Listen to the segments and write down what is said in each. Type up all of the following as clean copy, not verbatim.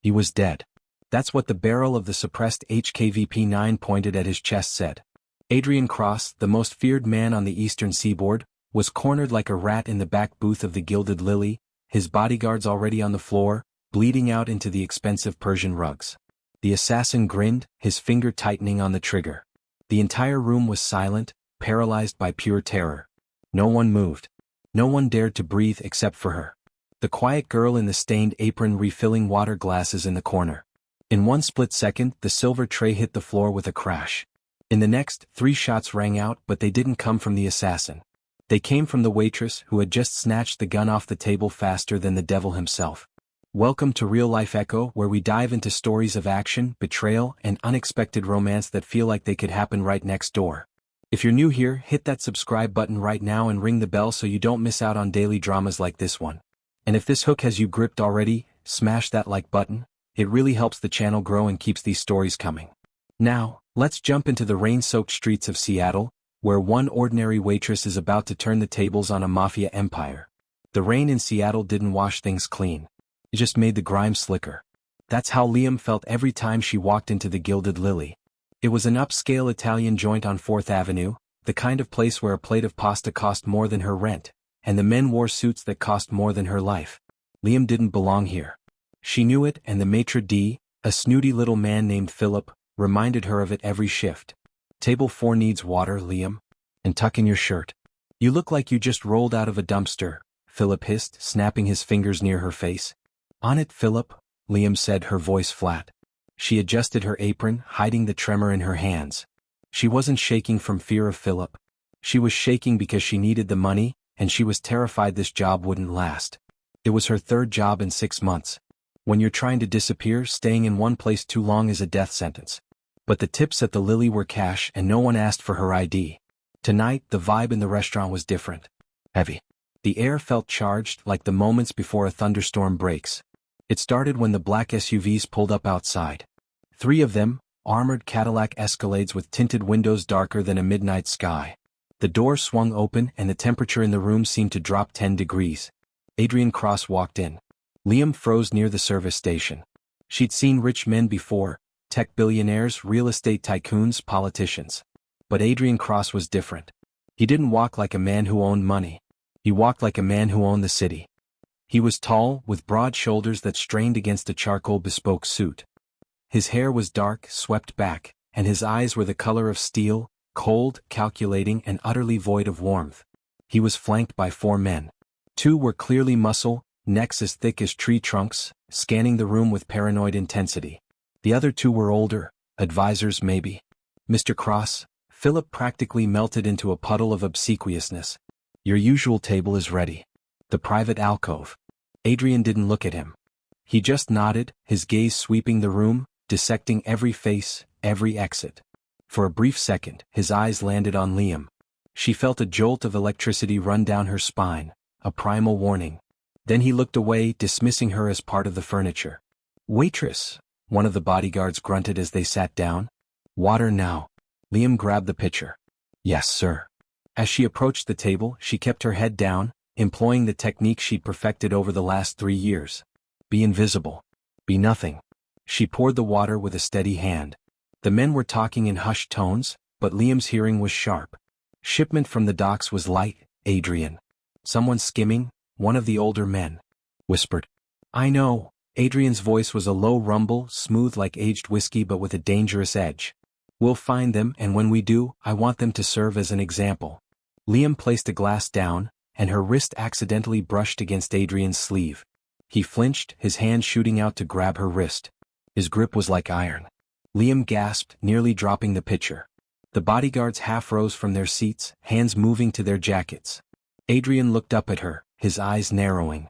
He was dead. That's what the barrel of the suppressed HKVP-9 pointed at his chest said. Adrien Cross, the most feared man on the eastern seaboard, was cornered like a rat in the back booth of the Gilded Lily, his bodyguards already on the floor, bleeding out into the expensive Persian rugs. The assassin grinned, his finger tightening on the trigger. The entire room was silent, paralyzed by pure terror. No one moved. No one dared to breathe except for her. The quiet girl in the stained apron refilling water glasses in the corner. In one split second, the silver tray hit the floor with a crash. In the next, 3 shots rang out, but they didn't come from the assassin. They came from the waitress who had just snatched the gun off the table faster than the devil himself. Welcome to Real Life Echo, where we dive into stories of action, betrayal, and unexpected romance that feel like they could happen right next door. If you're new here, hit that subscribe button right now and ring the bell so you don't miss out on daily dramas like this one. And if this hook has you gripped already, smash that like button. It really helps the channel grow and keeps these stories coming. Now, let's jump into the rain-soaked streets of Seattle, where one ordinary waitress is about to turn the tables on a mafia empire. The rain in Seattle didn't wash things clean. It just made the grime slicker. That's how Liam felt every time she walked into the Gilded Lily. It was an upscale Italian joint on 4th Avenue, the kind of place where a plate of pasta cost more than her rent, and the men wore suits that cost more than her life. Liam didn't belong here. She knew it, and the maitre d', a snooty little man named Philip, reminded her of it every shift. Table 4 needs water, Liam. And tuck in your shirt. You look like you just rolled out of a dumpster, Philip hissed, snapping his fingers near her face. On it, Philip, Liam said, her voice flat. She adjusted her apron, hiding the tremor in her hands. She wasn't shaking from fear of Philip. She was shaking because she needed the money, and she was terrified this job wouldn't last. It was her 3rd job in 6 months. When you're trying to disappear, staying in one place too long is a death sentence. But the tips at the Lily were cash and no one asked for her ID. Tonight, the vibe in the restaurant was different. Heavy. The air felt charged, like the moments before a thunderstorm breaks. It started when the black SUVs pulled up outside. 3 of them, armored Cadillac Escalades with tinted windows darker than a midnight sky. The door swung open and the temperature in the room seemed to drop 10 degrees. Adrien Cross walked in. Liam froze near the service station. She'd seen rich men before, tech billionaires, real estate tycoons, politicians. But Adrien Cross was different. He didn't walk like a man who owned money. He walked like a man who owned the city. He was tall, with broad shoulders that strained against a charcoal bespoke suit. His hair was dark, swept back, and his eyes were the color of steel, cold, calculating, and utterly void of warmth. He was flanked by 4 men. 2 were clearly muscle, necks as thick as tree trunks, scanning the room with paranoid intensity. The other 2 were older, advisors maybe. Mr. Cross, Philip practically melted into a puddle of obsequiousness. Your usual table is ready. The private alcove. Adrien didn't look at him. He just nodded, his gaze sweeping the room, dissecting every face, every exit. For a brief second, his eyes landed on Liam. She felt a jolt of electricity run down her spine, a primal warning. Then he looked away, dismissing her as part of the furniture. Waitress, one of the bodyguards grunted as they sat down. Water now. Liam grabbed the pitcher. Yes, sir. As she approached the table, she kept her head down, employing the technique she'd perfected over the last 3 years. Be invisible. Be nothing. She poured the water with a steady hand. The men were talking in hushed tones, but Liam's hearing was sharp. Shipment from the docks was light, Adrien. Someone skimming, one of the older men. Whispered. I know. Adrien's voice was a low rumble, smooth like aged whiskey but with a dangerous edge. We'll find them, and when we do, I want them to serve as an example. Liam placed a glass down, and her wrist accidentally brushed against Adrien's sleeve. He flinched, his hand shooting out to grab her wrist. His grip was like iron. Liam gasped, nearly dropping the pitcher. The bodyguards half rose from their seats, hands moving to their jackets. Adrien looked up at her, his eyes narrowing.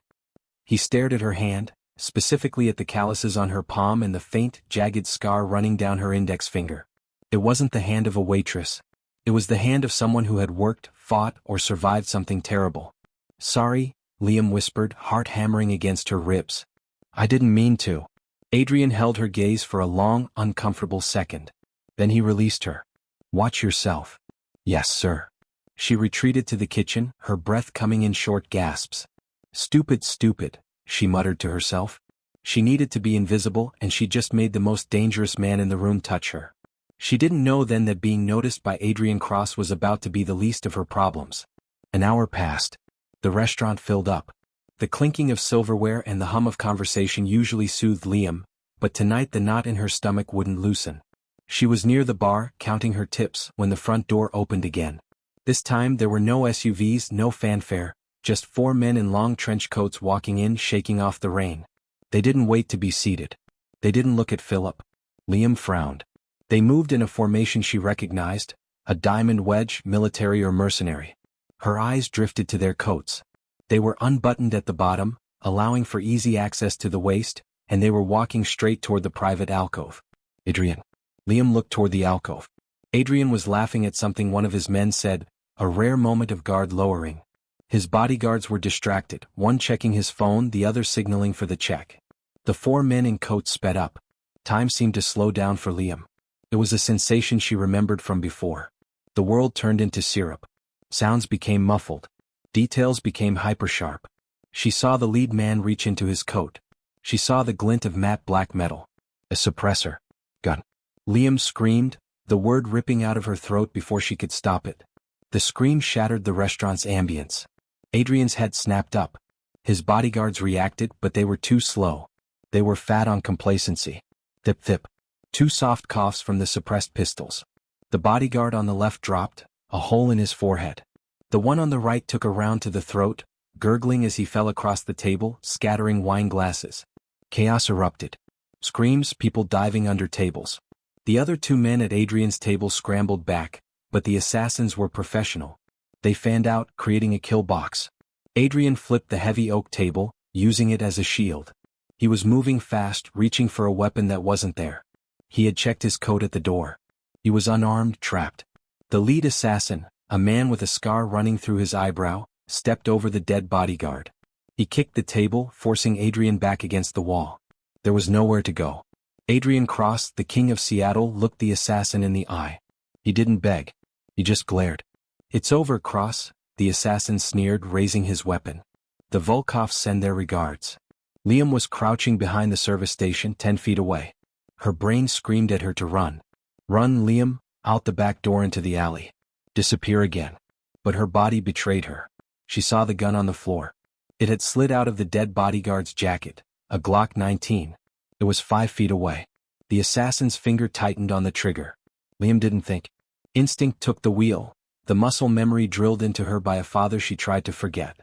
He stared at her hand, specifically at the calluses on her palm and the faint, jagged scar running down her index finger. It wasn't the hand of a waitress. It was the hand of someone who had worked, fought, or survived something terrible. Sorry, Liam whispered, heart hammering against her ribs. I didn't mean to. Adrien held her gaze for a long, uncomfortable second. Then he released her. Watch yourself. Yes, sir. She retreated to the kitchen, her breath coming in short gasps. Stupid, stupid, she muttered to herself. She needed to be invisible, and she just made the most dangerous man in the room touch her. She didn't know then that being noticed by Adrien Cross was about to be the least of her problems. An hour passed. The restaurant filled up. The clinking of silverware and the hum of conversation usually soothed Liam, but tonight the knot in her stomach wouldn't loosen. She was near the bar, counting her tips, when the front door opened again. This time there were no SUVs, no fanfare, just 4 men in long trench coats walking in, shaking off the rain. They didn't wait to be seated. They didn't look at Philip. Liam frowned. They moved in a formation she recognized, a diamond wedge, military or mercenary. Her eyes drifted to their coats. They were unbuttoned at the bottom, allowing for easy access to the waist, and they were walking straight toward the private alcove. Adrien. Liam looked toward the alcove. Adrien was laughing at something one of his men said, a rare moment of guard lowering. His bodyguards were distracted, one checking his phone, the other signaling for the check. The 4 men in coats sped up. Time seemed to slow down for Liam. It was a sensation she remembered from before. The world turned into syrup. Sounds became muffled. Details became hypersharp. She saw the lead man reach into his coat. She saw the glint of matte black metal. A suppressor. Gun. Liam screamed, the word ripping out of her throat before she could stop it. The scream shattered the restaurant's ambience. Adrien's head snapped up. His bodyguards reacted, but they were too slow. They were fat on complacency. Thip thip. 2 soft coughs from the suppressed pistols. The bodyguard on the left dropped, a hole in his forehead. The one on the right took a round to the throat, gurgling as he fell across the table, scattering wine glasses. Chaos erupted. Screams, people diving under tables. The other 2 men at Adrien's table scrambled back, but the assassins were professional. They fanned out, creating a kill box. Adrien flipped the heavy oak table, using it as a shield. He was moving fast, reaching for a weapon that wasn't there. He had checked his coat at the door. He was unarmed, trapped. The lead assassin, a man with a scar running through his eyebrow, stepped over the dead bodyguard. He kicked the table, forcing Adrien back against the wall. There was nowhere to go. Adrien Cross, the king of Seattle, looked the assassin in the eye. He didn't beg. He just glared. It's over, Cross, the assassin sneered, raising his weapon. The Volkovs send their regards. Liam was crouching behind the service station 10 feet away. Her brain screamed at her to run. Run, Liam, out the back door into the alley. Disappear again. But her body betrayed her. She saw the gun on the floor. It had slid out of the dead bodyguard's jacket, a Glock 19. It was 5 feet away. The assassin's finger tightened on the trigger. Liam didn't think. Instinct took the wheel, the muscle memory drilled into her by a father she tried to forget.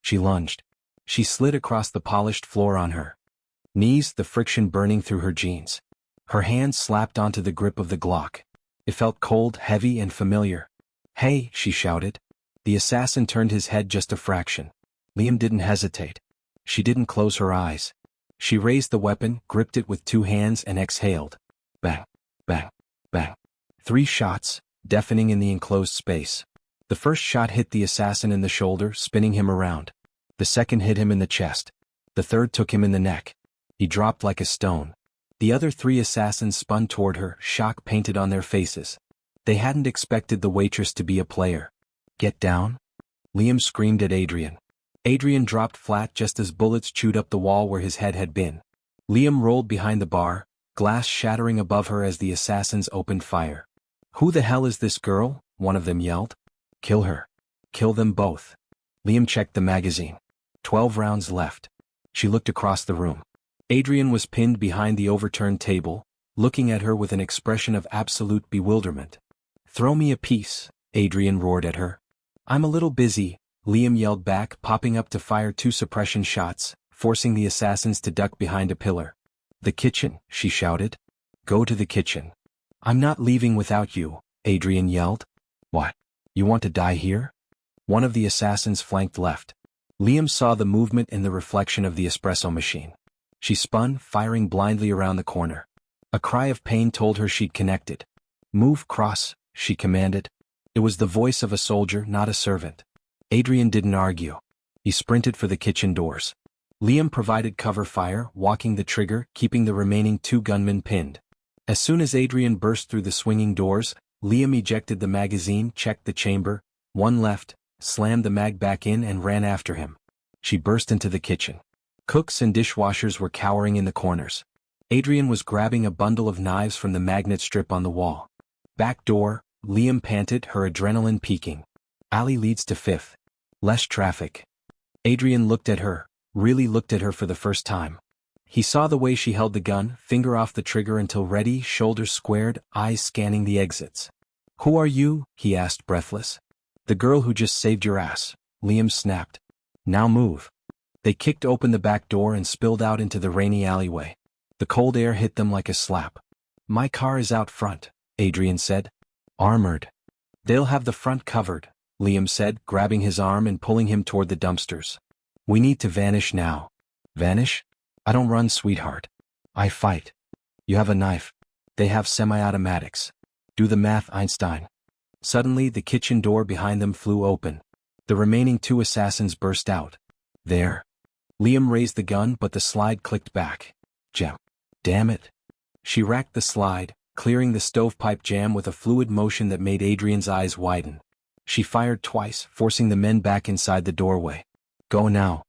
She lunged. She slid across the polished floor on her knees, the friction burning through her jeans. Her hand slapped onto the grip of the Glock. It felt cold, heavy, and familiar. Hey, she shouted. The assassin turned his head just a fraction. Liam didn't hesitate. She didn't close her eyes. She raised the weapon, gripped it with 2 hands, and exhaled. Bang, bang, bang. 3 shots, deafening in the enclosed space. The first shot hit the assassin in the shoulder, spinning him around. The second hit him in the chest. The third took him in the neck. He dropped like a stone. The other 3 assassins spun toward her, shock painted on their faces. They hadn't expected the waitress to be a player. Get down? Liam screamed at Adrien. Adrien dropped flat just as bullets chewed up the wall where his head had been. Liam rolled behind the bar, glass shattering above her as the assassins opened fire. Who the hell is this girl? One of them yelled. Kill her. Kill them both. Liam checked the magazine. 12 rounds left. She looked across the room. Adrien was pinned behind the overturned table, looking at her with an expression of absolute bewilderment. Throw me a piece, Adrien roared at her. I'm a little busy, Liam yelled back, popping up to fire 2 suppression shots, forcing the assassins to duck behind a pillar. The kitchen, she shouted. Go to the kitchen. I'm not leaving without you, Adrien yelled. What? You want to die here? One of the assassins flanked left. Liam saw the movement in the reflection of the espresso machine. She spun, firing blindly around the corner. A cry of pain told her she'd connected. Move, Cross, she commanded. It was the voice of a soldier, not a servant. Adrien didn't argue. He sprinted for the kitchen doors. Liam provided cover fire, walking the trigger, keeping the remaining 2 gunmen pinned. As soon as Adrien burst through the swinging doors, Liam ejected the magazine, checked the chamber, 1 left, slammed the mag back in and ran after him. She burst into the kitchen. Cooks and dishwashers were cowering in the corners. Adrien was grabbing a bundle of knives from the magnet strip on the wall. Back door, Liam panted, her adrenaline peaking. Alley leads to 5th. Less traffic. Adrien looked at her, really looked at her for the first time. He saw the way she held the gun, finger off the trigger until ready, shoulders squared, eyes scanning the exits. "Who are you?" he asked, breathless. "The girl who just saved your ass," Liam snapped. "Now move." They kicked open the back door and spilled out into the rainy alleyway. The cold air hit them like a slap. "My car is out front," Adrien said. "Armored." "They'll have the front covered," Liam said, grabbing his arm and pulling him toward the dumpsters. "We need to vanish now." "Vanish? I don't run, sweetheart. I fight. You have a knife. They have semi-automatics. Do the math, Einstein." Suddenly the kitchen door behind them flew open. The remaining 2 assassins burst out. "There." Liam raised the gun, but the slide clicked back. "Jam. Damn it." She racked the slide, clearing the stovepipe jam with a fluid motion that made Adrien's eyes widen. She fired twice, forcing the men back inside the doorway. "Go now."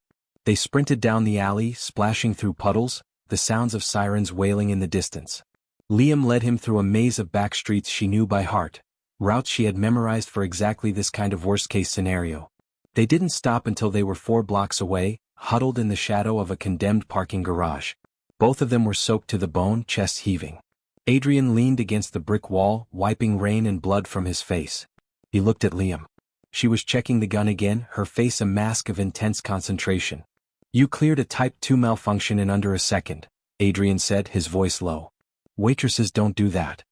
They sprinted down the alley, splashing through puddles, the sounds of sirens wailing in the distance. Liam led him through a maze of back streets she knew by heart, routes she had memorized for exactly this kind of worst-case scenario. They didn't stop until they were 4 blocks away, huddled in the shadow of a condemned parking garage. Both of them were soaked to the bone, chests heaving. Adrien leaned against the brick wall, wiping rain and blood from his face. He looked at Liam. She was checking the gun again, her face a mask of intense concentration. "You cleared a Type 2 malfunction in under a second," Adrien said, his voice low. "Waitresses don't do that."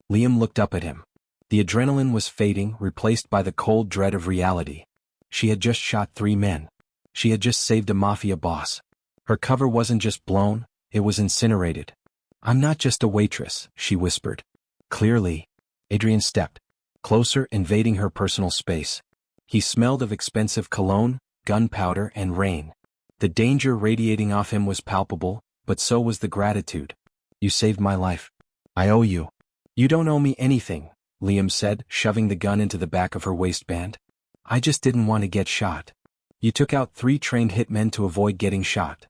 Liam looked up at him. The adrenaline was fading, replaced by the cold dread of reality. She had just shot 3 men. She had just saved a Mafia boss. Her cover wasn't just blown, it was incinerated. "I'm not just a waitress," she whispered. "Clearly." Adrien stepped closer, invading her personal space. He smelled of expensive cologne, gunpowder, and rain. The danger radiating off him was palpable, but so was the gratitude. "You saved my life. I owe you." "You don't owe me anything," Liam said, shoving the gun into the back of her waistband. "I just didn't want to get shot." "You took out 3 trained hitmen to avoid getting shot."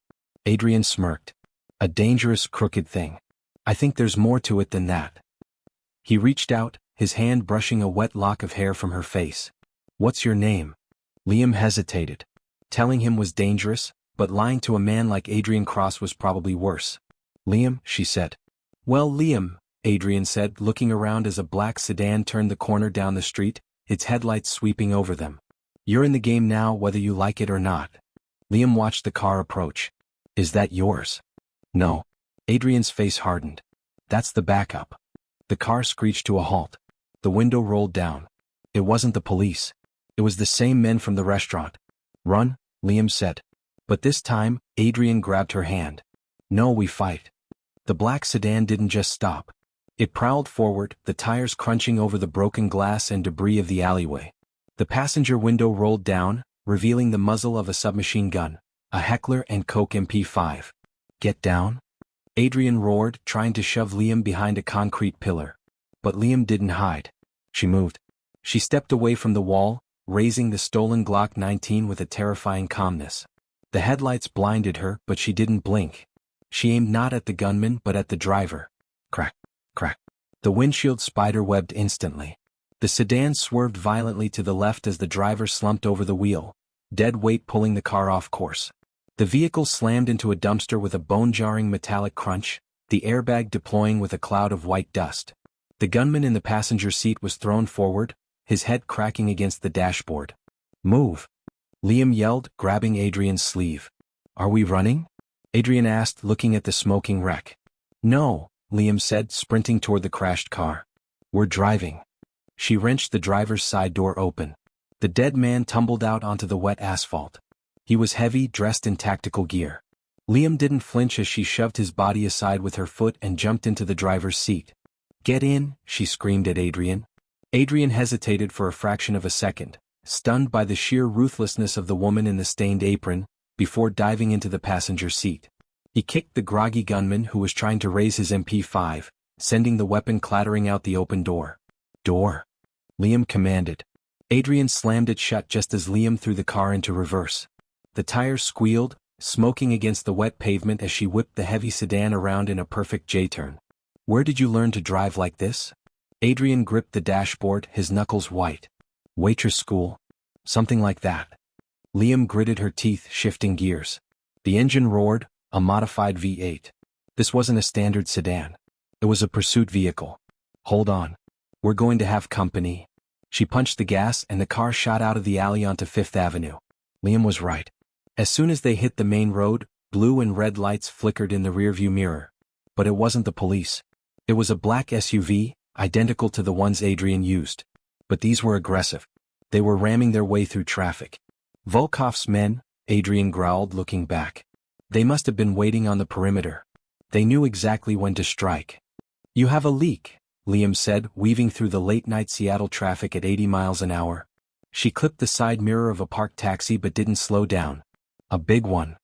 Adrien smirked. "A dangerous, crooked thing. I think there's more to it than that." He reached out, his hand brushing a wet lock of hair from her face. "What's your name?" Liam hesitated. Telling him was dangerous, but lying to a man like Adrien Cross was probably worse. "Liam," she said. "Well, Liam," Adrien said, looking around as a black sedan turned the corner down the street, its headlights sweeping over them. "You're in the game now, whether you like it or not." Liam watched the car approach. "Is that yours?" "No." Adrien's face hardened. "That's the backup." The car screeched to a halt. The window rolled down. It wasn't the police. It was the same men from the restaurant. "Run," Liam said. But this time, Adrien grabbed her hand. "No, we fight." The black sedan didn't just stop. It prowled forward, the tires crunching over the broken glass and debris of the alleyway. The passenger window rolled down, revealing the muzzle of a submachine gun, a Heckler & Koch MP5. "Get down." Adrien roared, trying to shove Liam behind a concrete pillar. But Liam didn't hide. She moved. She stepped away from the wall, raising the stolen Glock 19 with a terrifying calmness. The headlights blinded her, but she didn't blink. She aimed not at the gunman but at the driver. Crack, crack. The windshield spider-webbed instantly. The sedan swerved violently to the left as the driver slumped over the wheel, dead weight pulling the car off course. The vehicle slammed into a dumpster with a bone-jarring metallic crunch, the airbag deploying with a cloud of white dust. The gunman in the passenger seat was thrown forward, his head cracking against the dashboard. "Move!" Liam yelled, grabbing Adrien's sleeve. "Are we running?" Adrien asked, looking at the smoking wreck. "No," Liam said, sprinting toward the crashed car. "We're driving." She wrenched the driver's side door open. The dead man tumbled out onto the wet asphalt. He was heavy, dressed in tactical gear. Liam didn't flinch as she shoved his body aside with her foot and jumped into the driver's seat. "Get in," she screamed at Adrien. Adrien hesitated for a fraction of a second, stunned by the sheer ruthlessness of the woman in the stained apron, before diving into the passenger seat. He kicked the groggy gunman who was trying to raise his MP5, sending the weapon clattering out the open door. "Door!" Liam commanded. Adrien slammed it shut just as Liam threw the car into reverse. The tires squealed, smoking against the wet pavement as she whipped the heavy sedan around in a perfect J-turn. "Where did you learn to drive like this?" Adrien gripped the dashboard, his knuckles white. "Waitress school. Something like that." Liam gritted her teeth, shifting gears. The engine roared, a modified V8. This wasn't a standard sedan. It was a pursuit vehicle. "Hold on. We're going to have company." She punched the gas and the car shot out of the alley onto Fifth Avenue. Liam was right. As soon as they hit the main road, blue and red lights flickered in the rearview mirror. But it wasn't the police. It was a black SUV, identical to the ones Adrien used. But these were aggressive. They were ramming their way through traffic. "Volkov's men," Adrien growled, looking back. "They must have been waiting on the perimeter. They knew exactly when to strike." "You have a leak," Liam said, weaving through the late-night Seattle traffic at 80 miles an hour. She clipped the side mirror of a parked taxi but didn't slow down. "A big one."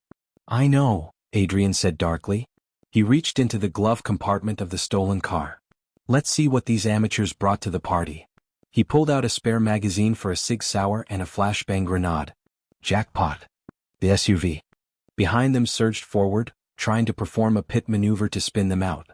"I know," Adrien said darkly. He reached into the glove compartment of the stolen car. "Let's see what these amateurs brought to the party." He pulled out a spare magazine for a Sig Sauer and a flashbang grenade. Jackpot. The SUV behind them surged forward, trying to perform a pit maneuver to spin them out.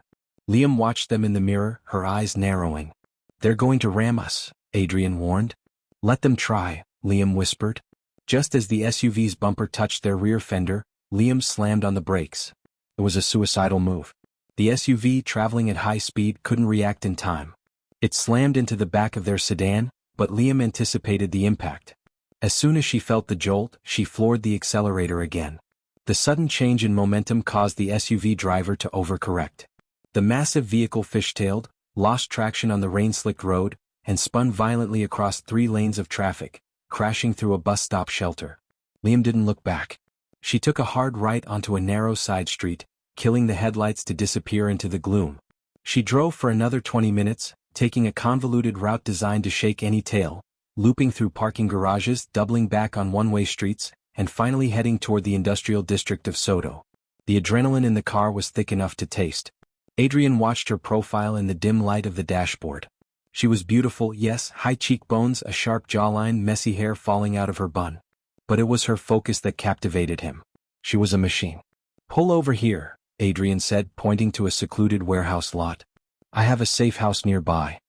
Liam watched them in the mirror, her eyes narrowing. "They're going to ram us," Adrien warned. "Let them try," Liam whispered. Just as the SUV's bumper touched their rear fender, Liam slammed on the brakes. It was a suicidal move. The SUV, traveling at high speed, couldn't react in time. It slammed into the back of their sedan, but Liam anticipated the impact. As soon as she felt the jolt, she floored the accelerator again. The sudden change in momentum caused the SUV driver to overcorrect. The massive vehicle fishtailed, lost traction on the rain-slicked road, and spun violently across 3 lanes of traffic, crashing through a bus stop shelter. Liam didn't look back. She took a hard right onto a narrow side street, killing the headlights to disappear into the gloom. She drove for another 20 minutes, taking a convoluted route designed to shake any tail, looping through parking garages, doubling back on one-way streets, and finally heading toward the industrial district of Soto. The adrenaline in the car was thick enough to taste. Adrien watched her profile in the dim light of the dashboard. She was beautiful, yes, high cheekbones, a sharp jawline, messy hair falling out of her bun. But it was her focus that captivated him. She was a machine. "Pull over here," Adrien said, pointing to a secluded warehouse lot. "I have a safe house nearby."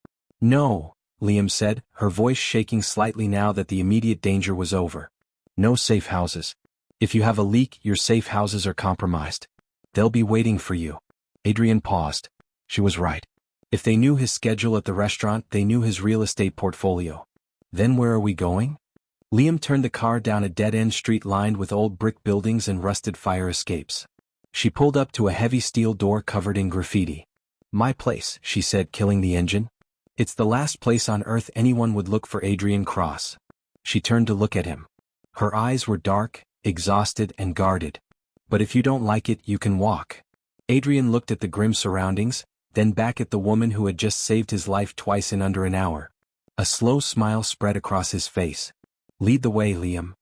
"No," Liam said, her voice shaking slightly now that the immediate danger was over. "No safe houses. If you have a leak, your safe houses are compromised. They'll be waiting for you." Adrien paused. She was right. If they knew his schedule at the restaurant, they knew his real estate portfolio. "Then where are we going?" Liam turned the car down a dead-end street lined with old brick buildings and rusted fire escapes. She pulled up to a heavy steel door covered in graffiti. "My place," she said, killing the engine. "It's the last place on earth anyone would look for Adrien Cross." She turned to look at him. Her eyes were dark, exhausted, and guarded. "But if you don't like it, you can walk." Adrien looked at the grim surroundings, then back at the woman who had just saved his life twice in under an hour. A slow smile spread across his face. "Lead the way, Liam."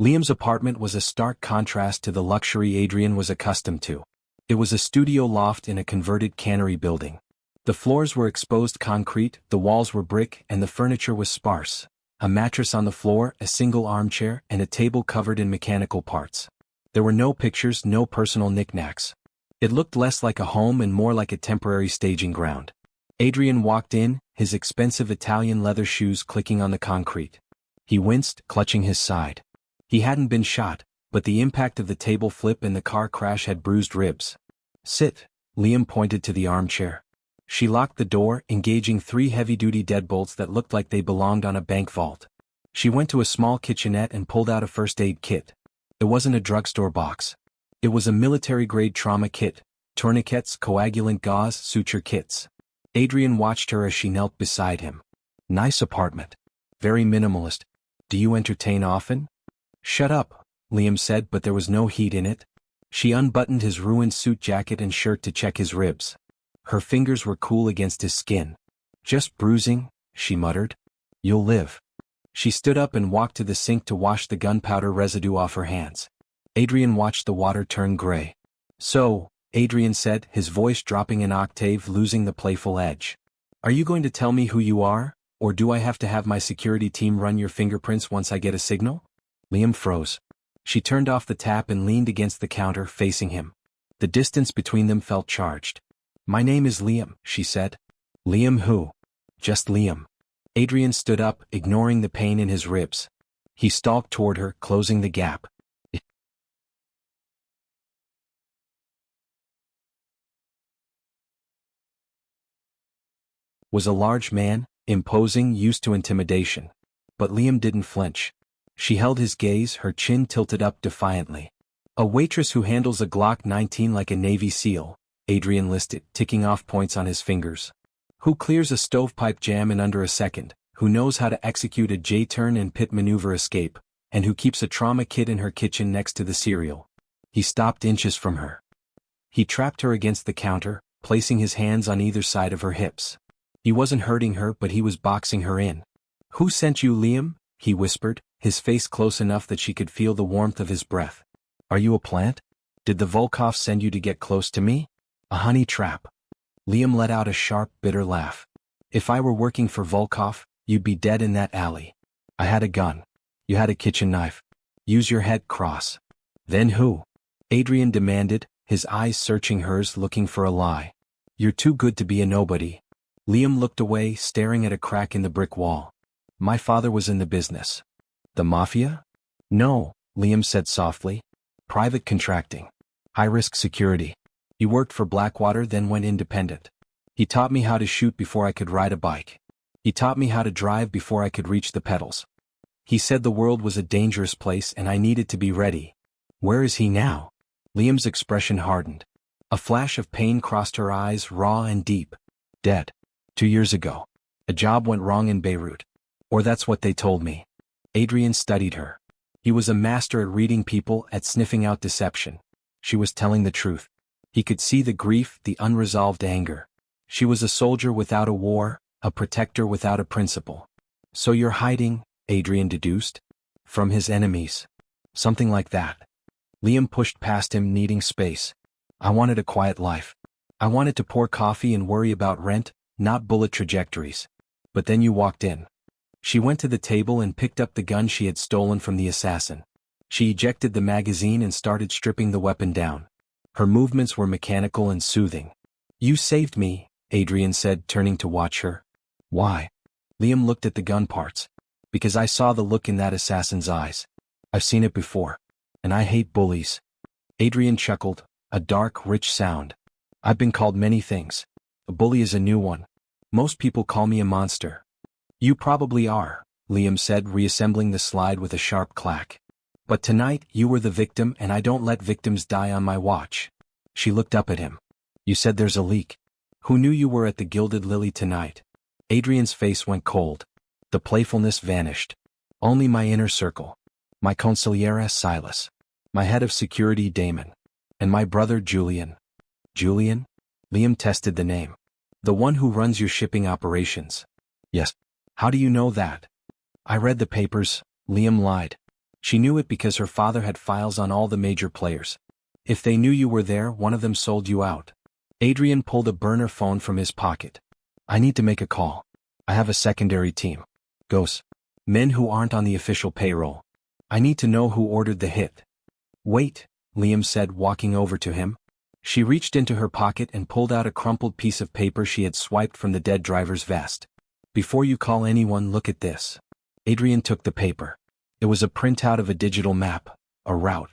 Liam's apartment was a stark contrast to the luxury Adrien was accustomed to. It was a studio loft in a converted cannery building. The floors were exposed concrete, the walls were brick, and the furniture was sparse. A mattress on the floor, a single armchair, and a table covered in mechanical parts. There were no pictures, no personal knickknacks. It looked less like a home and more like a temporary staging ground. Adrien walked in, his expensive Italian leather shoes clicking on the concrete. He winced, clutching his side. He hadn't been shot, but the impact of the table flip and the car crash had bruised ribs. "Sit," Liam pointed to the armchair. She locked the door, engaging 3 heavy-duty deadbolts that looked like they belonged on a bank vault. She went to a small kitchenette and pulled out a first aid kit. It wasn't a drugstore box. It was a military-grade trauma kit, tourniquets, coagulant gauze, suture kits. Adrien watched her as she knelt beside him. "Nice apartment. Very minimalist. Do you entertain often?" "Shut up," Liam said, but there was no heat in it. She unbuttoned his ruined suit jacket and shirt to check his ribs. Her fingers were cool against his skin. "Just bruising," she muttered. "You'll live." She stood up and walked to the sink to wash the gunpowder residue off her hands. Adrien watched the water turn gray. "So," Adrien said, his voice dropping an octave, losing the playful edge. "Are you going to tell me who you are, or do I have to have my security team run your fingerprints once I get a signal?" Liam froze. She turned off the tap and leaned against the counter facing him. The distance between them felt charged. "My name is Liam," she said. "Liam who?" "Just Liam." Adrien stood up, ignoring the pain in his ribs. He stalked toward her, closing the gap. It was a large man, imposing, used to intimidation. But Liam didn't flinch. She held his gaze, her chin tilted up defiantly. "A waitress who handles a Glock 19 like a Navy SEAL," Adrien listed, ticking off points on his fingers. "Who clears a stovepipe jam in under a second, who knows how to execute a J-turn and pit maneuver escape, and who keeps a trauma kit in her kitchen next to the cereal." He stopped inches from her. He trapped her against the counter, placing his hands on either side of her hips. He wasn't hurting her, but he was boxing her in. "Who sent you, Liam?" he whispered, his face close enough that she could feel the warmth of his breath. "Are you a plant? Did the Volkov send you to get close to me? A honey trap?" Liam let out a sharp, bitter laugh. "If I were working for Volkov, you'd be dead in that alley. I had a gun. You had a kitchen knife. Use your head, Cross." "Then who?" Adrien demanded, his eyes searching hers, looking for a lie. "You're too good to be a nobody." Liam looked away, staring at a crack in the brick wall. "My father was in the business." "The Mafia?" "No," Liam said softly. "Private contracting. High-risk security. He worked for Blackwater, then went independent. He taught me how to shoot before I could ride a bike. He taught me how to drive before I could reach the pedals. He said the world was a dangerous place and I needed to be ready." "Where is he now?" Liam's expression hardened. A flash of pain crossed her eyes, raw and deep. "Dead. 2 years ago. A job went wrong in Beirut. Or that's what they told me." Adrien studied her. He was a master at reading people, at sniffing out deception. She was telling the truth. He could see the grief, the unresolved anger. She was a soldier without a war, a protector without a principle. "So you're hiding," Adrien deduced. "From his enemies." "Something like that." Liam pushed past him, needing space. "I wanted a quiet life. I wanted to pour coffee and worry about rent, not bullet trajectories. But then you walked in." She went to the table and picked up the gun she had stolen from the assassin. She ejected the magazine and started stripping the weapon down. Her movements were mechanical and soothing. "You saved me," Adrien said, turning to watch her. "Why?" Liam looked at the gun parts. "Because I saw the look in that assassin's eyes. I've seen it before. And I hate bullies." Adrien chuckled, a dark, rich sound. "I've been called many things. A bully is a new one. Most people call me a monster." "You probably are," Liam said, reassembling the slide with a sharp clack. "But tonight, you were the victim and I don't let victims die on my watch." She looked up at him. "You said there's a leak. Who knew you were at the Gilded Lily tonight?" Adrien's face went cold. The playfulness vanished. "Only my inner circle. My consigliere Silas. My head of security Damon. And my brother Julian." "Julian?" Liam tested the name. "The one who runs your shipping operations." "Yes." "How do you know that?" "I read the papers," Liam lied. She knew it because her father had files on all the major players. "If they knew you were there, one of them sold you out." Adrien pulled a burner phone from his pocket. "I need to make a call. I have a secondary team. Ghosts. Men who aren't on the official payroll. I need to know who ordered the hit." "Wait," Liam said, walking over to him. She reached into her pocket and pulled out a crumpled piece of paper she had swiped from the dead driver's vest. "Before you call anyone, look at this." Adrien took the paper. It was a printout of a digital map, a route.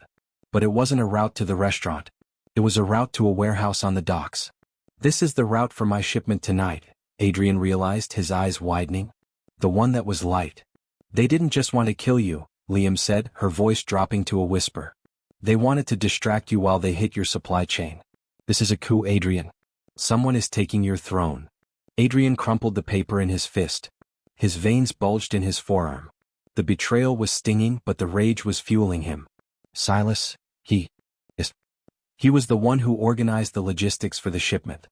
But it wasn't a route to the restaurant. It was a route to a warehouse on the docks. "This is the route for my shipment tonight," Adrien realized, his eyes widening. "The one that was light." "They didn't just want to kill you," Liam said, her voice dropping to a whisper. "They wanted to distract you while they hit your supply chain. This is a coup, Adrien. Someone is taking your throne." Adrien crumpled the paper in his fist. His veins bulged in his forearm. The betrayal was stinging, but the rage was fueling him. "Silas, he was the one who organized the logistics for the shipment.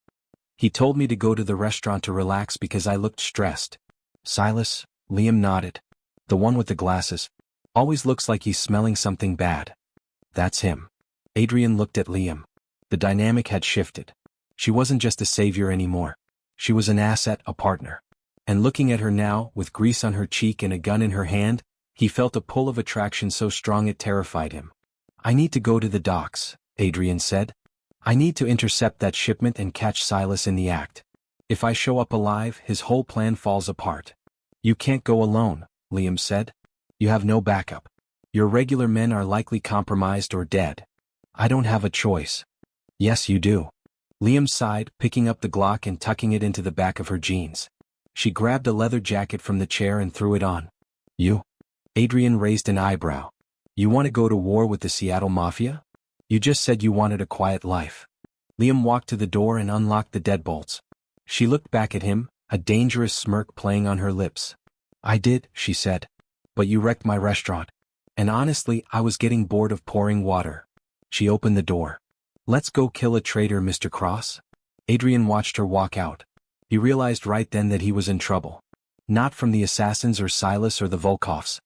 He told me to go to the restaurant to relax because I looked stressed." "Silas?" Liam nodded. "The one with the glasses. Always looks like he's smelling something bad." "That's him." Adrien looked at Liam. The dynamic had shifted. She wasn't just a savior anymore. She was an asset, a partner. And looking at her now, with grease on her cheek and a gun in her hand, He felt a pull of attraction so strong it terrified him. "I need to go to the docks," Adrien said. "I need to intercept that shipment and catch Silas in the act. If I show up alive, his whole plan falls apart." "You can't go alone," Liam said. "You have no backup. Your regular men are likely compromised or dead." "I don't have a choice." "Yes, you do." Liam sighed, picking up the Glock and tucking it into the back of her jeans. She grabbed a leather jacket from the chair and threw it on. "You?" Adrien raised an eyebrow. "You want to go to war with the Seattle Mafia? You just said you wanted a quiet life." Liam walked to the door and unlocked the deadbolts. She looked back at him, a dangerous smirk playing on her lips. "I did," she said. "But you wrecked my restaurant. And honestly, I was getting bored of pouring water." She opened the door. "Let's go kill a traitor, Mr. Cross." Adrien watched her walk out. He realized right then that he was in trouble. Not from the assassins or Silas or the Volkovs.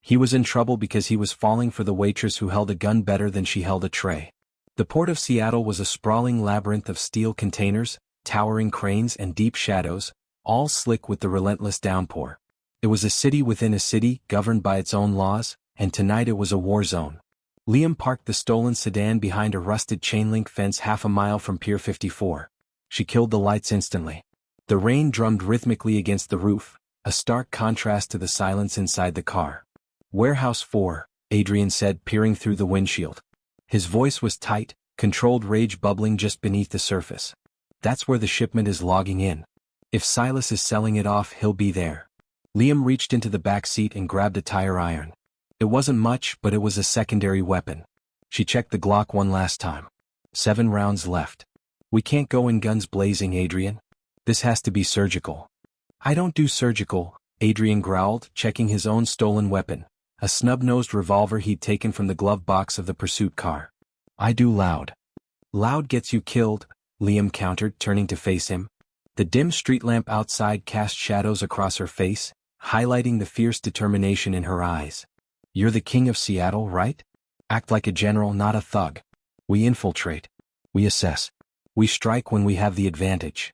He was in trouble because he was falling for the waitress who held a gun better than she held a tray. The port of Seattle was a sprawling labyrinth of steel containers, towering cranes and deep shadows, all slick with the relentless downpour. It was a city within a city, governed by its own laws, and tonight it was a war zone. Liam parked the stolen sedan behind a rusted chain-link fence half a mile from Pier 54. She killed the lights instantly. The rain drummed rhythmically against the roof, a stark contrast to the silence inside the car. "Warehouse 4, Adrien said, peering through the windshield. His voice was tight, controlled rage bubbling just beneath the surface. "That's where the shipment is logging in. If Silas is selling it off, he'll be there." Liam reached into the back seat and grabbed a tire iron. It wasn't much, but it was a secondary weapon. She checked the Glock one last time. 7 rounds left. "We can't go in guns blazing, Adrien. This has to be surgical." "I don't do surgical," Adrien growled, checking his own stolen weapon, a snub-nosed revolver he'd taken from the glove box of the pursuit car. "I do loud." "Loud gets you killed," Liam countered, turning to face him. The dim street lamp outside cast shadows across her face, highlighting the fierce determination in her eyes. "You're the king of Seattle, right? Act like a general, not a thug. We infiltrate. We assess. We strike when we have the advantage."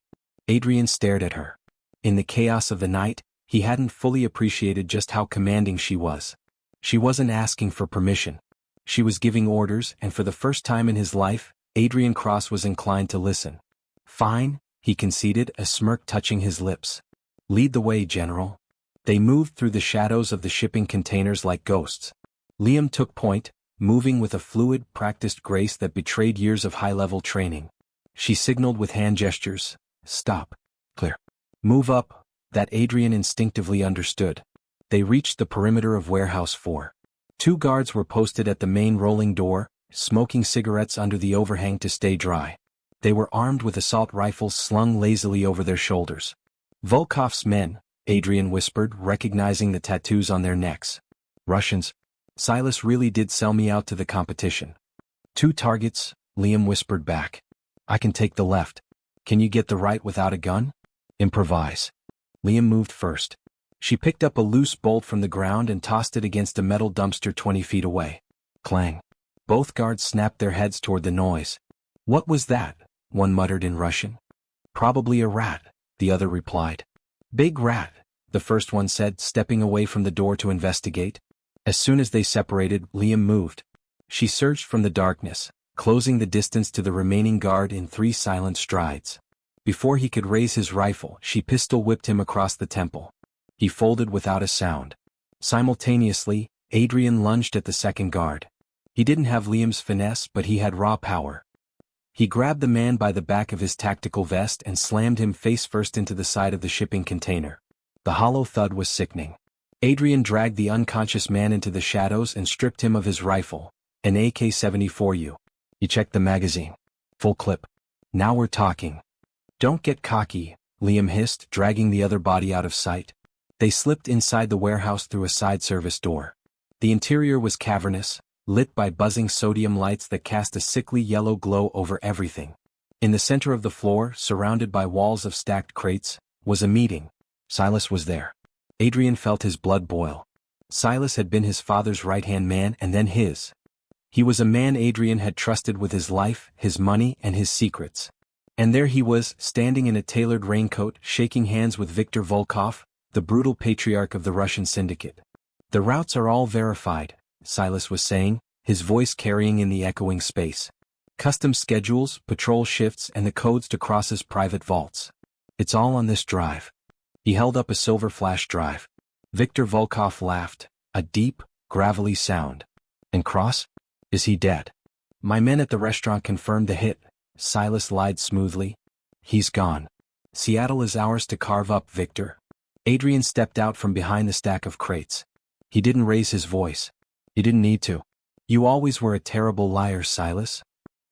Adrien stared at her. In the chaos of the night, he hadn't fully appreciated just how commanding she was. She wasn't asking for permission. She was giving orders, and for the first time in his life, Adrien Cross was inclined to listen. "Fine," he conceded, a smirk touching his lips. "Lead the way, General." They moved through the shadows of the shipping containers like ghosts. Liam took point, moving with a fluid, practiced grace that betrayed years of high-level training. She signaled with hand gestures. "Stop. Clear. Move up," that Adrien instinctively understood. They reached the perimeter of Warehouse 4. 2 guards were posted at the main rolling door, smoking cigarettes under the overhang to stay dry. They were armed with assault rifles slung lazily over their shoulders. "Volkov's men," Adrien whispered, recognizing the tattoos on their necks. "Russians. Silas really did sell me out to the competition." "2 targets," Liam whispered back. "I can take the left. Can you get the right without a gun?" "Improvise." Liam moved first. She picked up a loose bolt from the ground and tossed it against a metal dumpster 20 feet away. Clang. Both guards snapped their heads toward the noise. "What was that?" one muttered in Russian. "Probably a rat," the other replied. "Big rat," the first one said, stepping away from the door to investigate. As soon as they separated, Liam moved. She surged from the darkness, closing the distance to the remaining guard in 3 silent strides. Before he could raise his rifle, she pistol-whipped him across the temple. He folded without a sound. Simultaneously, Adrien lunged at the second guard. He didn't have Liam's finesse, but he had raw power. He grabbed the man by the back of his tactical vest and slammed him face-first into the side of the shipping container. The hollow thud was sickening. Adrien dragged the unconscious man into the shadows and stripped him of his rifle, an AK-74U. He checked the magazine. Full clip. "Now we're talking." "Don't get cocky," Liam hissed, dragging the other body out of sight. They slipped inside the warehouse through a side service door. The interior was cavernous, lit by buzzing sodium lights that cast a sickly yellow glow over everything. In the center of the floor, surrounded by walls of stacked crates, was a meeting. Silas was there. Adrien felt his blood boil. Silas had been his father's right-hand man and then his. He was a man Adrien had trusted with his life, his money, and his secrets. And there he was, standing in a tailored raincoat, shaking hands with Viktor Volkov, the brutal patriarch of the Russian syndicate. The routes are all verified, Silas was saying, his voice carrying in the echoing space. Custom schedules, patrol shifts, and the codes to Cross's private vaults. It's all on this drive. He held up a silver flash drive. Viktor Volkov laughed, a deep, gravelly sound. And Cross? Is he dead? My men at the restaurant confirmed the hit, Silas lied smoothly. He's gone. Seattle is ours to carve up, Viktor. Adrien stepped out from behind the stack of crates. He didn't raise his voice. He didn't need to. You always were a terrible liar, Silas.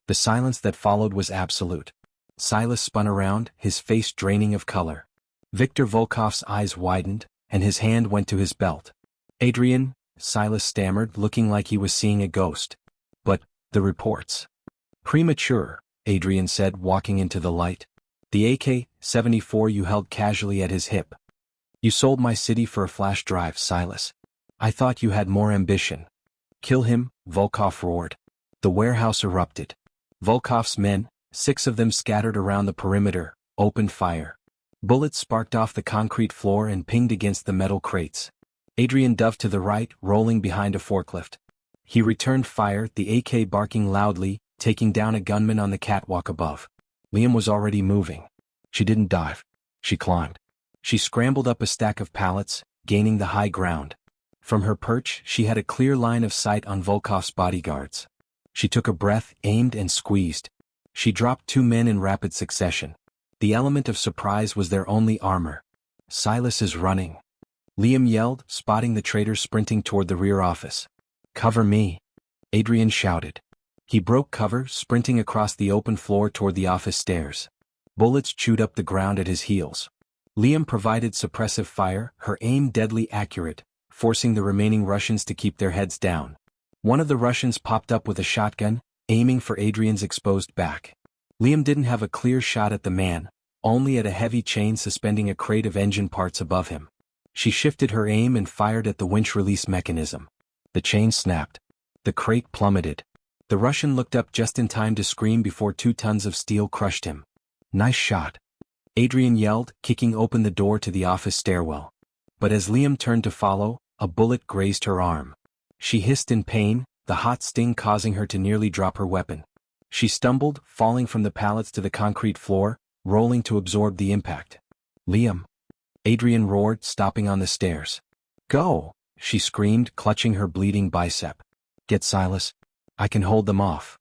The silence that followed was absolute. Silas spun around, his face draining of color. Viktor Volkov's eyes widened, and his hand went to his belt. Adrien, Silas stammered, looking like he was seeing a ghost. But, the reports. Premature, Adrien said, walking into the light. The AK-74 you held casually at his hip. You sold my city for a flash drive, Silas. I thought you had more ambition. Kill him, Volkov roared. The warehouse erupted. Volkov's men, 6 of them scattered around the perimeter, opened fire. Bullets sparked off the concrete floor and pinged against the metal crates. Adrien dove to the right, rolling behind a forklift. He returned fire, the AK barking loudly, taking down a gunman on the catwalk above. Liam was already moving. She didn't dive. She climbed. She scrambled up a stack of pallets, gaining the high ground. From her perch, she had a clear line of sight on Volkov's bodyguards. She took a breath, aimed and squeezed. She dropped 2 men in rapid succession. The element of surprise was their only armor. Silas is running. Liam yelled, spotting the traitors sprinting toward the rear office. Cover me. Adrien shouted. He broke cover, sprinting across the open floor toward the office stairs. Bullets chewed up the ground at his heels. Liam provided suppressive fire, her aim deadly accurate, forcing the remaining Russians to keep their heads down. One of the Russians popped up with a shotgun, aiming for Adrien's exposed back. Liam didn't have a clear shot at the man, only at a heavy chain suspending a crate of engine parts above him. She shifted her aim and fired at the winch release mechanism. The chain snapped. The crate plummeted. The Russian looked up just in time to scream before 2 tons of steel crushed him. Nice shot. Adrien yelled, kicking open the door to the office stairwell. But as Liam turned to follow, a bullet grazed her arm. She hissed in pain, the hot sting causing her to nearly drop her weapon. She stumbled, falling from the pallets to the concrete floor, rolling to absorb the impact. Liam. Adrien roared, stopping on the stairs. Go, she screamed, clutching her bleeding bicep. Get Silas. I can hold them off.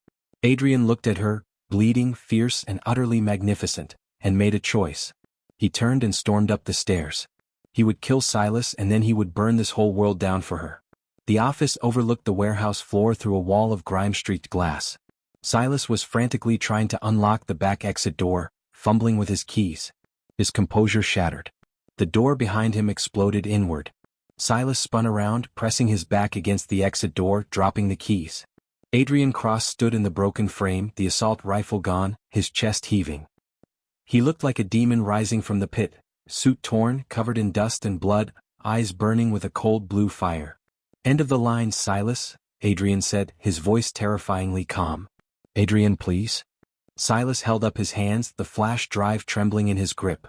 Adrien looked at her, bleeding, fierce and utterly magnificent, and made a choice. He turned and stormed up the stairs. He would kill Silas and then he would burn this whole world down for her. The office overlooked the warehouse floor through a wall of grime-streaked glass. Silas was frantically trying to unlock the back exit door, fumbling with his keys. His composure shattered. The door behind him exploded inward. Silas spun around, pressing his back against the exit door, dropping the keys. Adrien Cross stood in the broken frame, the assault rifle gone, his chest heaving. He looked like a demon rising from the pit, suit torn, covered in dust and blood, eyes burning with a cold blue fire. End of the line, Silas, Adrien said, his voice terrifyingly calm. Adrien, please? Silas held up his hands, the flash drive trembling in his grip.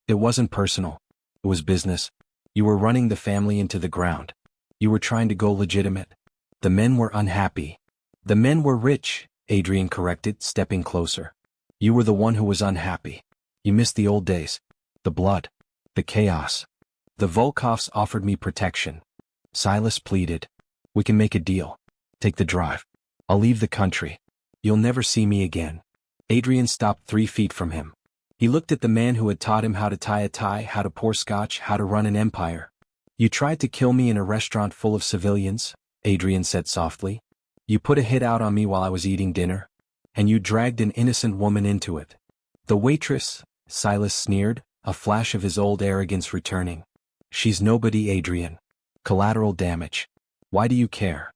It wasn't personal. It was business. You were running the family into the ground. You were trying to go legitimate. The men were unhappy. The men were rich, Adrien corrected, stepping closer. You were the one who was unhappy. You missed the old days. The blood. The chaos. The Volkovs offered me protection. Silas pleaded. We can make a deal. Take the drive. I'll leave the country. You'll never see me again. Adrien stopped 3 feet from him. He looked at the man who had taught him how to tie a tie, how to pour scotch, how to run an empire. You tried to kill me in a restaurant full of civilians, Adrien said softly. You put a hit out on me while I was eating dinner. And you dragged an innocent woman into it. The waitress, Silas sneered, a flash of his old arrogance returning. She's nobody, Adrien. Collateral damage. Why do you care?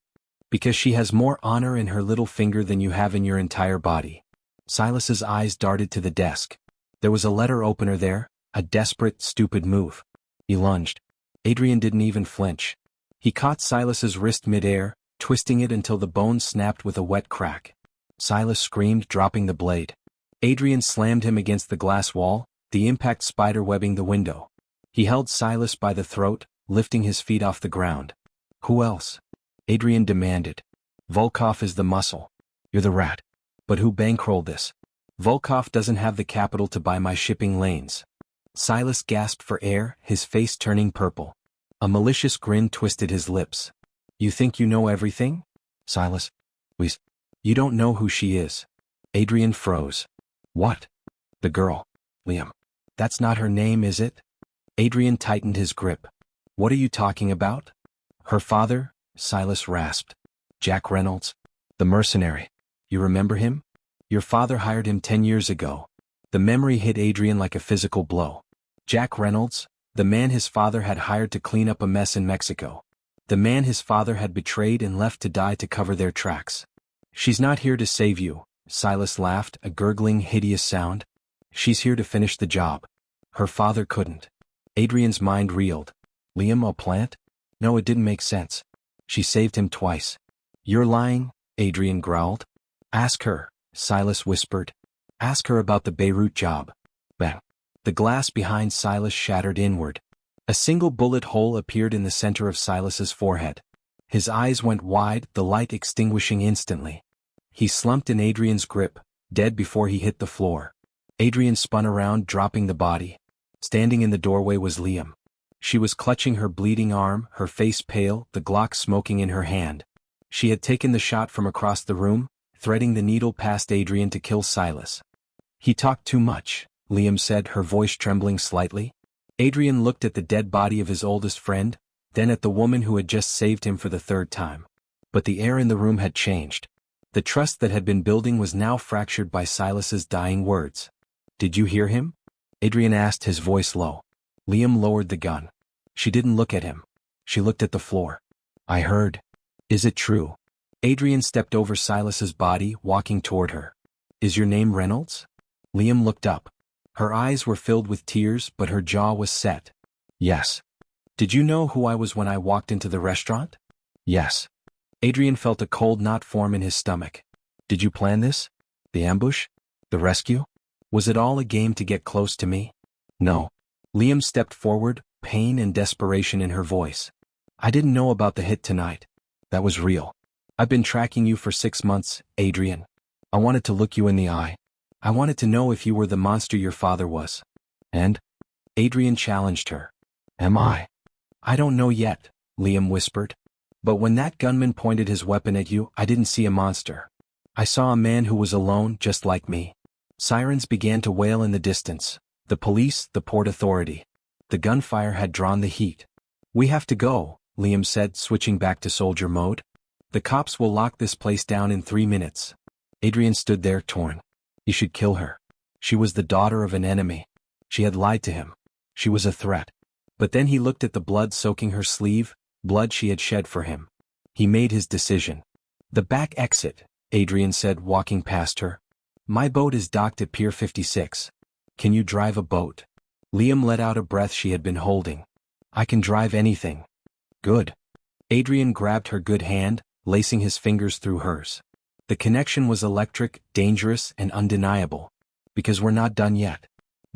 Because she has more honor in her little finger than you have in your entire body. Silas's eyes darted to the desk. There was a letter opener there, a desperate, stupid move. He lunged. Adrien didn't even flinch. He caught Silas's wrist midair, twisting it until the bone snapped with a wet crack. Silas screamed, dropping the blade. Adrien slammed him against the glass wall, the impact spider-webbing the window. He held Silas by the throat, lifting his feet off the ground. Who else? Adrien demanded. Volkov is the muscle. You're the rat. But who bankrolled this? Volkov doesn't have the capital to buy my shipping lanes. Silas gasped for air, his face turning purple. A malicious grin twisted his lips. You think you know everything? Silas. Please. You don't know who she is. Adrien froze. What? The girl. Liam. That's not her name, is it? Adrien tightened his grip. What are you talking about? Her father? Silas rasped. Jack Reynolds. The mercenary. You remember him? Your father hired him 10 years ago. The memory hit Adrien like a physical blow. Jack Reynolds, the man his father had hired to clean up a mess in Mexico. The man his father had betrayed and left to die to cover their tracks. She's not here to save you, Silas laughed, a gurgling, hideous sound. She's here to finish the job. Her father couldn't. Adrien's mind reeled. Liam, a plant? No, it didn't make sense. She saved him twice. You're lying, Adrien growled. Ask her, Silas whispered. Ask her about the Beirut job. Bang. The glass behind Silas shattered inward. A single bullet hole appeared in the center of Silas's forehead. His eyes went wide, the light extinguishing instantly. He slumped in Adrien's grip, dead before he hit the floor. Adrien spun around, dropping the body. Standing in the doorway was Liam. She was clutching her bleeding arm, her face pale, the Glock smoking in her hand. She had taken the shot from across the room, threading the needle past Adrien to kill Silas. He talked too much, Liam said, her voice trembling slightly. Adrien looked at the dead body of his oldest friend, then at the woman who had just saved him for the third time. But the air in the room had changed. The trust that had been building was now fractured by Silas's dying words. Did you hear him? Adrien asked, his voice low. Liam lowered the gun. She didn't look at him. She looked at the floor. I heard. Is it true? Adrien stepped over Silas's body, walking toward her. Is your name Reynolds? Liam looked up. Her eyes were filled with tears, but her jaw was set. Yes. Did you know who I was when I walked into the restaurant? Yes. Adrien felt a cold knot form in his stomach. Did you plan this? The ambush? The rescue? Was it all a game to get close to me? No. Liam stepped forward, pain and desperation in her voice. I didn't know about the hit tonight. That was real. I've been tracking you for 6 months, Adrien. I wanted to look you in the eye. I wanted to know if you were the monster your father was. And? Adrien challenged her. Am I? I don't know yet, Liam whispered. But when that gunman pointed his weapon at you, I didn't see a monster. I saw a man who was alone, just like me. Sirens began to wail in the distance. The police, the Port Authority. The gunfire had drawn the heat. We have to go, Liam said, switching back to soldier mode. The cops will lock this place down in 3 minutes. Adrien stood there, torn. He should kill her. She was the daughter of an enemy. She had lied to him. She was a threat. But then he looked at the blood soaking her sleeve, blood she had shed for him. He made his decision. The back exit, Adrien said, walking past her. My boat is docked at Pier 56. Can you drive a boat? Liam let out a breath she had been holding. I can drive anything. Good. Adrien grabbed her good hand, lacing his fingers through hers. The connection was electric, dangerous, and undeniable. Because we're not done yet.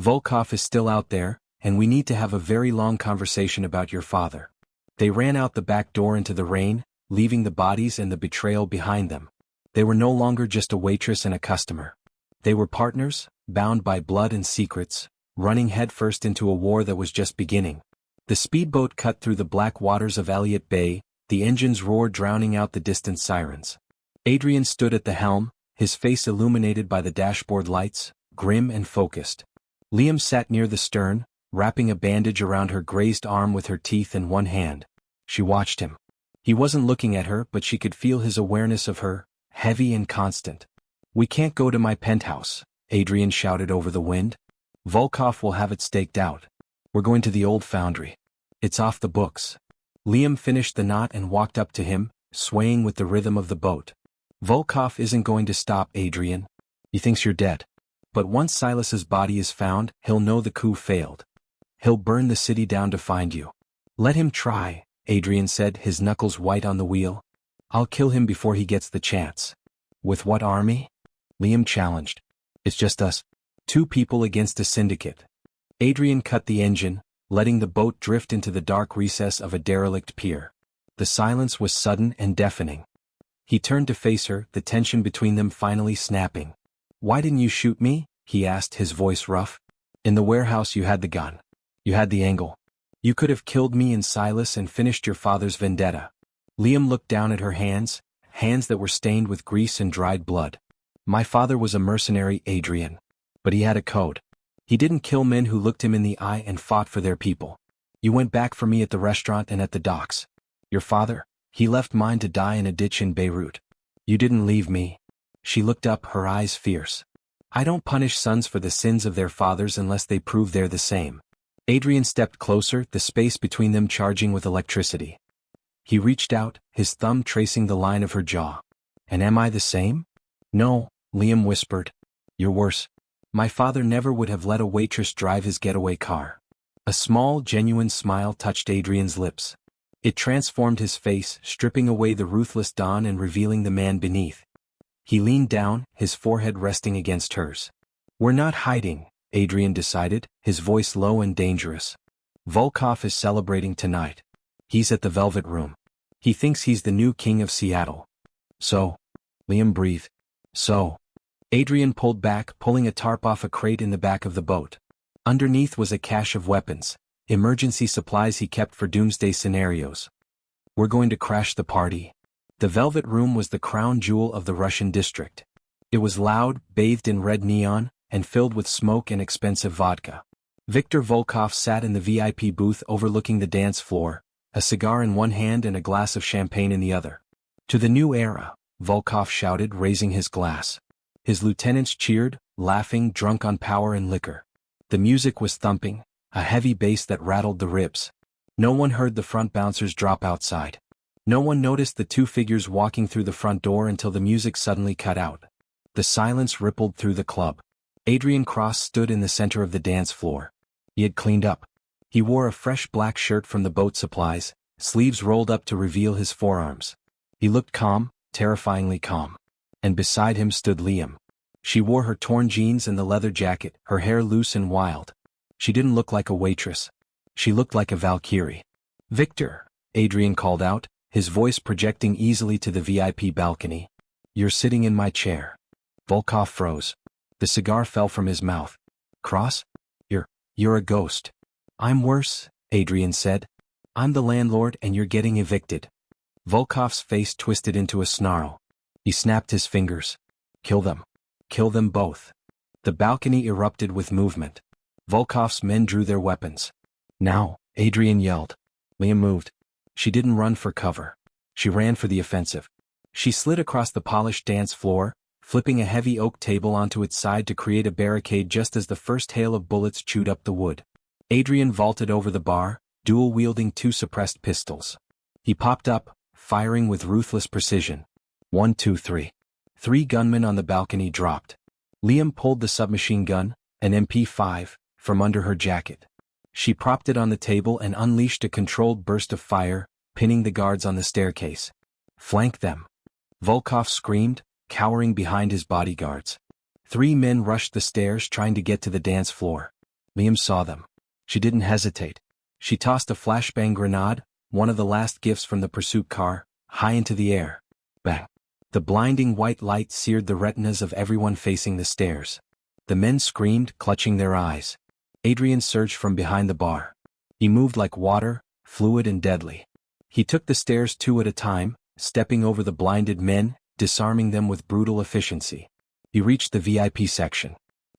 Volkov is still out there, and we need to have a very long conversation about your father. They ran out the back door into the rain, leaving the bodies and the betrayal behind them. They were no longer just a waitress and a customer. They were partners, bound by blood and secrets, running headfirst into a war that was just beginning. The speedboat cut through the black waters of Elliott Bay, the engine's roar drowning out the distant sirens. Adrien stood at the helm, his face illuminated by the dashboard lights, grim and focused. Liam sat near the stern, wrapping a bandage around her grazed arm with her teeth in one hand. She watched him. He wasn't looking at her, but she could feel his awareness of her, heavy and constant. We can't go to my penthouse, Adrien shouted over the wind. Volkov will have it staked out. We're going to the old foundry. It's off the books. Liam finished the knot and walked up to him, swaying with the rhythm of the boat. Volkov isn't going to stop, Adrien. He thinks you're dead. But once Silas's body is found, he'll know the coup failed. He'll burn the city down to find you. Let him try, Adrien said, his knuckles white on the wheel. I'll kill him before he gets the chance. With what army? Liam challenged. It's just us. 2 people against a syndicate. Adrien cut the engine, letting the boat drift into the dark recess of a derelict pier. The silence was sudden and deafening. He turned to face her, the tension between them finally snapping. "Why didn't you shoot me?" he asked, his voice rough. "In the warehouse you had the gun. You had the angle. You could have killed me and Silas and finished your father's vendetta." Liam looked down at her hands that were stained with grease and dried blood. "My father was a mercenary, Adrien. But he had a code. He didn't kill men who looked him in the eye and fought for their people. You went back for me at the restaurant and at the docks. Your father, he left mine to die in a ditch in Beirut. You didn't leave me." She looked up, her eyes fierce. "I don't punish sons for the sins of their fathers unless they prove they're the same." Adrien stepped closer, the space between them charging with electricity. He reached out, his thumb tracing the line of her jaw. "And am I the same?" "No," Liam whispered. "You're worse. My father never would have let a waitress drive his getaway car." A small, genuine smile touched Adrien's lips. It transformed his face, stripping away the ruthless dawn and revealing the man beneath. He leaned down, his forehead resting against hers. "We're not hiding," Adrien decided, his voice low and dangerous. "Volkov is celebrating tonight. He's at the Velvet Room. He thinks he's the new king of Seattle." "So?" Liam breathed. "So?" Adrien pulled back, pulling a tarp off a crate in the back of the boat. Underneath was a cache of weapons, emergency supplies he kept for doomsday scenarios. "We're going to crash the party." The Velvet Room was the crown jewel of the Russian district. It was loud, bathed in red neon, and filled with smoke and expensive vodka. Viktor Volkov sat in the VIP booth overlooking the dance floor, a cigar in one hand and a glass of champagne in the other. "To the new era," Volkov shouted, raising his glass. His lieutenants cheered, laughing, drunk on power and liquor. The music was thumping, a heavy bass that rattled the ribs. No one heard the front bouncers drop outside. No one noticed the two figures walking through the front door until the music suddenly cut out. The silence rippled through the club. Adrien Cross stood in the center of the dance floor. He had cleaned up. He wore a fresh black shirt from the boat supplies, sleeves rolled up to reveal his forearms. He looked calm, terrifyingly calm. And beside him stood Liam. She wore her torn jeans and the leather jacket, her hair loose and wild. She didn't look like a waitress. She looked like a Valkyrie. "Victor," Adrien called out, his voice projecting easily to the VIP balcony. "You're sitting in my chair." Volkov froze. The cigar fell from his mouth. "Cross? You're a ghost." "I'm worse," Adrien said. "I'm the landlord and you're getting evicted." Volkov's face twisted into a snarl. He snapped his fingers. "Kill them. Kill them both." The balcony erupted with movement. Volkov's men drew their weapons. "Now," Adrien yelled. Liam moved. She didn't run for cover. She ran for the offensive. She slid across the polished dance floor, flipping a heavy oak table onto its side to create a barricade just as the first hail of bullets chewed up the wood. Adrien vaulted over the bar, dual-wielding two suppressed pistols. He popped up, firing with ruthless precision. 1, 2, 3. 3 gunmen on the balcony dropped. Liam pulled the submachine gun, an MP5, from under her jacket. She propped it on the table and unleashed a controlled burst of fire, pinning the guards on the staircase. "Flank them!" Volkov screamed, cowering behind his bodyguards. 3 men rushed the stairs trying to get to the dance floor. Liam saw them. She didn't hesitate. She tossed a flashbang grenade, one of the last gifts from the pursuit car, high into the air. Bang! The blinding white light seared the retinas of everyone facing the stairs. The men screamed, clutching their eyes. Adrien surged from behind the bar. He moved like water, fluid and deadly. He took the stairs 2 at a time, stepping over the blinded men, disarming them with brutal efficiency. He reached the VIP section.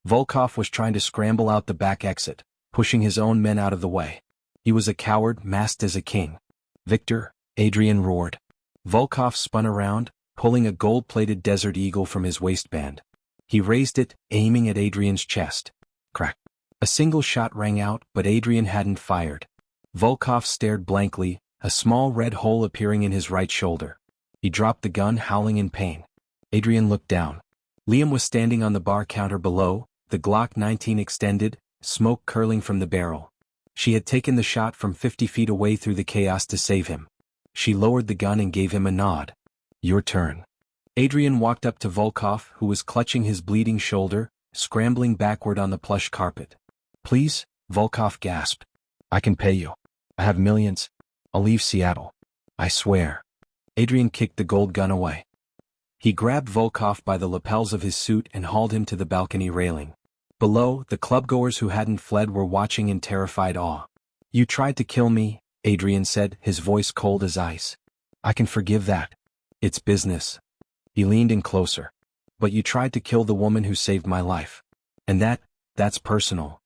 Volkov was trying to scramble out the back exit, pushing his own men out of the way. He was a coward masked as a king. "Victor," Adrien roared. Volkov spun around, pulling a gold-plated Desert Eagle from his waistband. He raised it, aiming at Adrien's chest. Crack. A single shot rang out, but Adrien hadn't fired. Volkov stared blankly, a small red hole appearing in his right shoulder. He dropped the gun, howling in pain. Adrien looked down. Liam was standing on the bar counter below, the Glock 19 extended, smoke curling from the barrel. She had taken the shot from 50 feet away through the chaos to save him. She lowered the gun and gave him a nod. "Your turn." Adrien walked up to Volkov, who was clutching his bleeding shoulder, scrambling backward on the plush carpet. "Please," Volkov gasped. "I can pay you. I have millions. I'll leave Seattle." I swear. Adrien kicked the gold gun away. He grabbed Volkov by the lapels of his suit and hauled him to the balcony railing. Below, the clubgoers who hadn't fled were watching in terrified awe. You tried to kill me, Adrien said, his voice cold as ice. I can forgive that. It's business. He leaned in closer. But you tried to kill the woman who saved my life. And that's personal.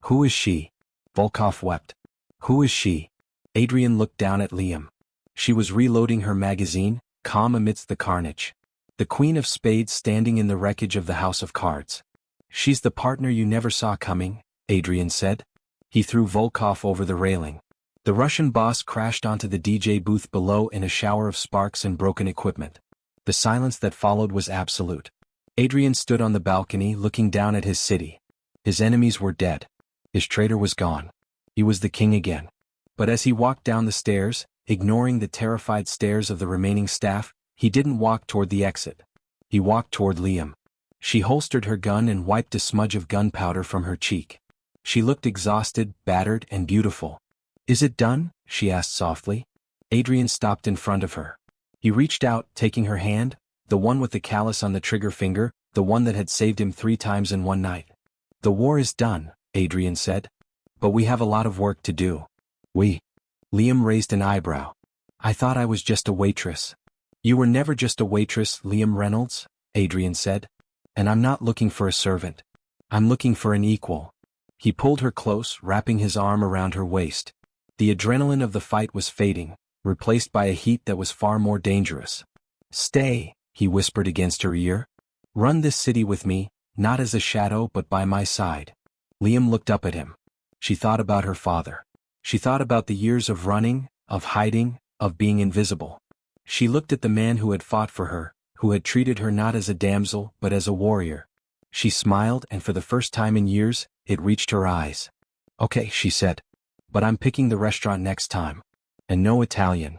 Who is she? Volkov wept. Who is she? Adrien looked down at Liam. She was reloading her magazine, calm amidst the carnage. The Queen of Spades standing in the wreckage of the House of Cards. She's the partner you never saw coming, Adrien said. He threw Volkov over the railing. The Russian boss crashed onto the DJ booth below in a shower of sparks and broken equipment. The silence that followed was absolute. Adrien stood on the balcony looking down at his city. His enemies were dead. His traitor was gone. He was the king again. But as he walked down the stairs, ignoring the terrified stares of the remaining staff, he didn't walk toward the exit. He walked toward Liam. She holstered her gun and wiped a smudge of gunpowder from her cheek. She looked exhausted, battered, and beautiful. Is it done? She asked softly. Adrien stopped in front of her. He reached out, taking her hand, the one with the callus on the trigger finger, the one that had saved him 3 times in one night. The war is done, Adrien said. But we have a lot of work to do. We? Liam raised an eyebrow. I thought I was just a waitress. You were never just a waitress, Liam Reynolds, Adrien said. And I'm not looking for a servant. I'm looking for an equal. He pulled her close, wrapping his arm around her waist. The adrenaline of the fight was fading, replaced by a heat that was far more dangerous. Stay, he whispered against her ear. Run this city with me, not as a shadow but by my side. Liam looked up at him. She thought about her father. She thought about the years of running, of hiding, of being invisible. She looked at the man who had fought for her, who had treated her not as a damsel but as a warrior. She smiled, and for the first time in years, it reached her eyes. Okay, she said. But I'm picking the restaurant next time. And no Italian.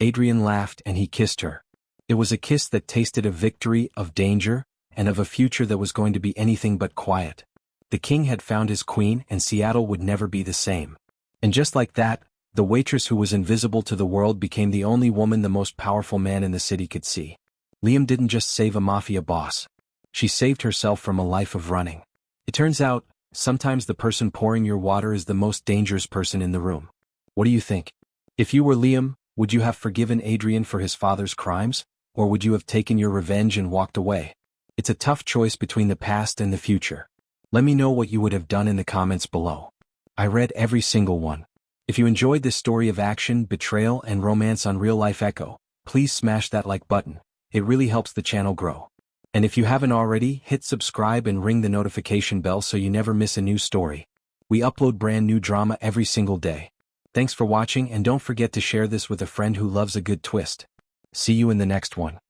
Adrien laughed and he kissed her. It was a kiss that tasted of victory, of danger, and of a future that was going to be anything but quiet. The king had found his queen and Seattle would never be the same. And just like that, the waitress who was invisible to the world became the only woman the most powerful man in the city could see. Liam didn't just save a mafia boss. She saved herself from a life of running. It turns out, sometimes the person pouring your water is the most dangerous person in the room. What do you think? If you were Liam, would you have forgiven Adrien for his father's crimes, or would you have taken your revenge and walked away? It's a tough choice between the past and the future. Let me know what you would have done in the comments below. I read every single one. If you enjoyed this story of action, betrayal, and romance on Real Life Echo, please smash that like button. It really helps the channel grow. And if you haven't already, hit subscribe and ring the notification bell so you never miss a new story. We upload brand new drama every single day. Thanks for watching, and don't forget to share this with a friend who loves a good twist. See you in the next one.